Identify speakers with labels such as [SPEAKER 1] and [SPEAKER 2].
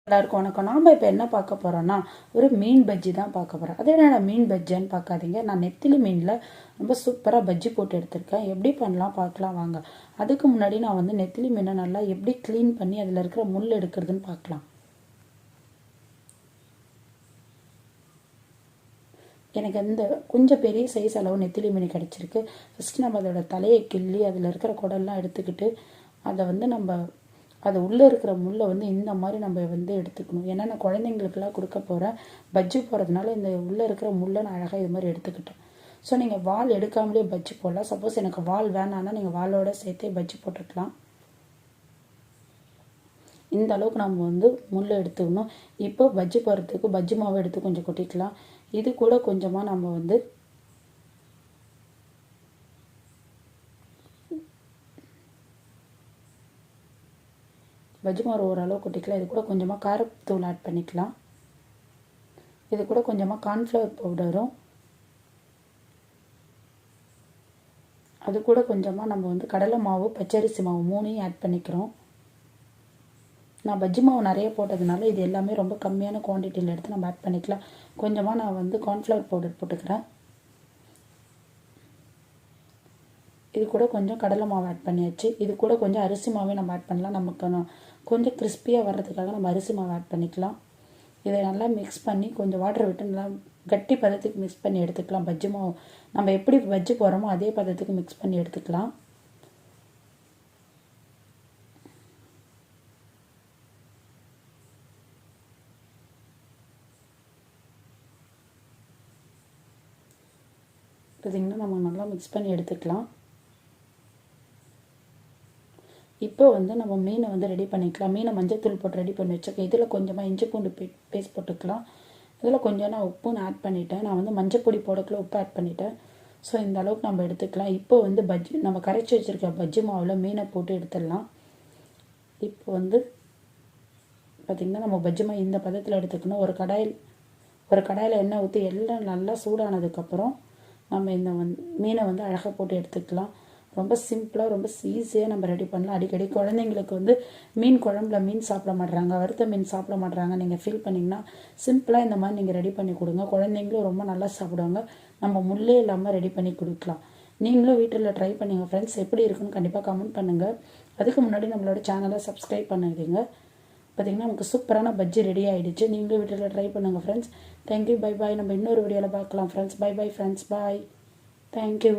[SPEAKER 1] எல்லாருக்கும் வணக்கம். நாம் இப்போ என்ன பார்க்க போகிறோன்னா ஒரு மீன் பஜ்ஜி தான் பார்க்க போகிறோம். அது என்ன மீன் பஜ்ஜின்னு பார்க்காதீங்க. நான் நெத்திலி மீனில் ரொம்ப சூப்பராக பஜ்ஜி போட்டு எடுத்திருக்கேன். எப்படி பண்ணலாம் பார்க்கலாம் வாங்க. அதுக்கு முன்னாடி நான் வந்து நெத்திலி மீனை நல்லா எப்படி க்ளீன் பண்ணி அதில் இருக்கிற முள் எடுக்கிறதுன்னு பார்க்கலாம். எனக்கு இந்த கொஞ்சம் பெரிய சைஸ் அளவு நெத்திலி மீன் கிடச்சிருக்கு. ஃபஸ்ட்டு நம்ம அதோட தலையை கிள்ளி அதில் இருக்கிற குடல்லாம் எடுத்துக்கிட்டு அதை வந்து அது உள்ளே இருக்கிற முள்ளை வந்து இந்த மாதிரி நம்ம வந்து எடுத்துக்கணும். ஏன்னா நான் குழந்தைங்களுக்கெல்லாம் கொடுக்க போகிறேன். பஜ்ஜி போடுறதுனால இந்த உள்ளே இருக்கிற முள்ளை நான் அழகாக இது மாதிரி எடுத்துக்கிட்டேன். ஸோ நீங்கள் வால் எடுக்காமலே பஜ்ஜி போடலாம். சப்போஸ் எனக்கு வால் வேணான்னா நீங்கள் வாலோட சேர்த்தே பஜ்ஜி போட்டுக்கலாம். இந்த அளவுக்கு நம்ம வந்து முள்ளை எடுத்துக்கணும். இப்போ பஜ்ஜி போடுறதுக்கு பஜ்ஜி மாவை எடுத்து கொஞ்சம் கொட்டிக்கலாம். இது கூட கொஞ்சமாக நம்ம வந்து பஜ்ஜி மாவு ஓரளவு கொட்டிக்கலாம். இது கூட கொஞ்சமாக காரத்தூள் ஆட் பண்ணிக்கலாம். இது கூட கொஞ்சமாக கார்ன்ஃப்ளவர் பவுடரும் அது கூட கொஞ்சமாக நம்ம வந்து கடலை மாவு பச்சரிசி மாவு 3ஐயும் ஆட் பண்ணிக்கிறோம். நான் பஜ்ஜி மாவு நிறைய போட்டதுனால இது எல்லாமே ரொம்ப கம்மியான குவான்டிட்டியில் எடுத்து நம்ம ஆட் பண்ணிக்கலாம். கொஞ்சமாக நான் வந்து கார்ன்ஃப்ளவர் பவுடர் போட்டுக்கிறேன். இது கூட கொஞ்சம் கடலை மாவு ஆட் பண்ணியாச்சு. இது கூட கொஞ்சம் அரிசி மாவே நம்ம ஆட் பண்ணலாம். நமக்கு கொஞ்சம் கிறிஸ்பியாக வர்றதுக்காக நம்ம அரிசி மாவு ஆட் பண்ணிக்கலாம். இதை நல்லா மிக்ஸ் பண்ணி கொஞ்சம் வாட்டர் விட்டு நல்லா கட்டி பதத்துக்கு மிக்ஸ் பண்ணி எடுத்துக்கலாம். பஜ்ஜி மாவு நம்ம எப்படி பஜ்ஜி போடுறோமோ அதே பதத்துக்கு மிக்ஸ் பண்ணி எடுத்துக்கலாம். பார்த்தீங்கன்னா நம்ம நல்லா மிக்ஸ் பண்ணி எடுத்துக்கலாம். இப்போ வந்து நம்ம மீனை வந்து ரெடி பண்ணிக்கலாம். மீனை மஞ்சத்தூள் போட்டு ரெடி பண்ணி வச்சுருக்கேன். இதில் கொஞ்சமாக இஞ்சி பூண்டு பேஸ்ட் போட்டுக்கலாம். இதில் கொஞ்சம் நான் உப்பு ஆட் பண்ணிட்டேன். நான் வந்து மஞ்சள் பொடி போடக்குள்ள உப்பு ஆட் பண்ணிட்டேன். ஸோ இந்த அளவுக்கு நம்ம எடுத்துக்கலாம். இப்போ வந்து பஜ்ஜி நம்ம கரைச்சி வச்சுருக்க பஜ்ஜி மாவில் மீனை போட்டு எடுத்துடலாம். இப்போ வந்து பார்த்திங்கன்னா நம்ம பஜ்ஜி மாவு இந்த பதத்தில் எடுத்துக்கணும். ஒரு கடாயில் எண்ணெய் ஊற்றி எல்லாம் நல்லா சூடானதுக்கப்புறம் நம்ம இந்த மீனை வந்து அழகாக போட்டு எடுத்துக்கலாம். ரொம்ப சிம்பிளாக ரொம்ப ஈஸியாக நம்ம ரெடி பண்ணலாம். அடிக்கடி குழந்தைங்களுக்கு வந்து மீன் குழம்புல மீன் சாப்பிட மாட்றாங்க, வறுத்த மீன் சாப்பிட மாட்றாங்க, நீங்கள் ஃபீல் பண்ணிங்கன்னா சிம்பிளாக இந்த மாதிரி நீங்கள் ரெடி பண்ணி கொடுங்க. குழந்தைங்களும் ரொம்ப நல்லா சாப்பிடுவாங்க. நம்ம முள்ளே இல்லாமல் ரெடி பண்ணி கொடுக்கலாம். நீங்களும் வீட்டில் ட்ரை பண்ணுங்கள் ஃப்ரெண்ட்ஸ். எப்படி இருக்குன்னு கண்டிப்பாக கமெண்ட் பண்ணுங்கள். அதுக்கு முன்னாடி நம்மளோட சேனலை சப்ஸ்கிரைப் பண்ணிடுங்க. பார்த்திங்கன்னா நமக்கு சூப்பரான பஜ்ஜி ரெடி ஆகிடுச்சு. நீங்களும் வீட்டில் ட்ரை பண்ணுங்கள் ஃப்ரெண்ட்ஸ். Thank you, bye bye. நம்ம இன்னொரு வீடியோவில் பார்க்கலாம் ஃப்ரெண்ட்ஸ். பை பாய் ஃப்ரெண்ட்ஸ், பாய். தேங்க்யூ.